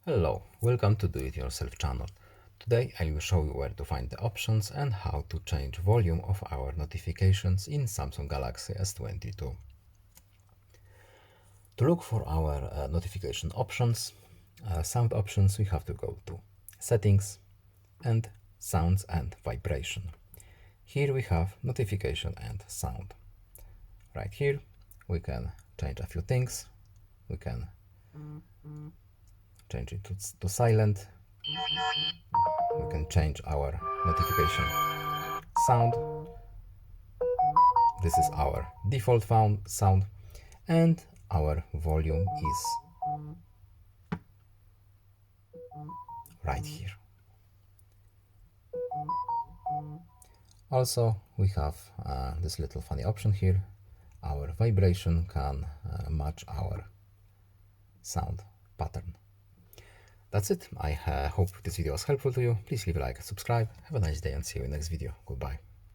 Hello, welcome to Do It Yourself channel. Today I will show you where to find the options and how to change volume of our notifications in Samsung Galaxy S22. To look for our notification options, sound options, we have to go to Settings and Sounds and Vibration. Here we have Notification and Sound. Right here we can change a few things. We can change it to silent. We can change our notification sound. This is our default sound, and our volume is right here. Also, we have this little funny option here. Our vibration can match our sound pattern. That's it. I hope this video was helpful to you. Please leave a like and subscribe. Have a nice day and see you in the next video. Goodbye.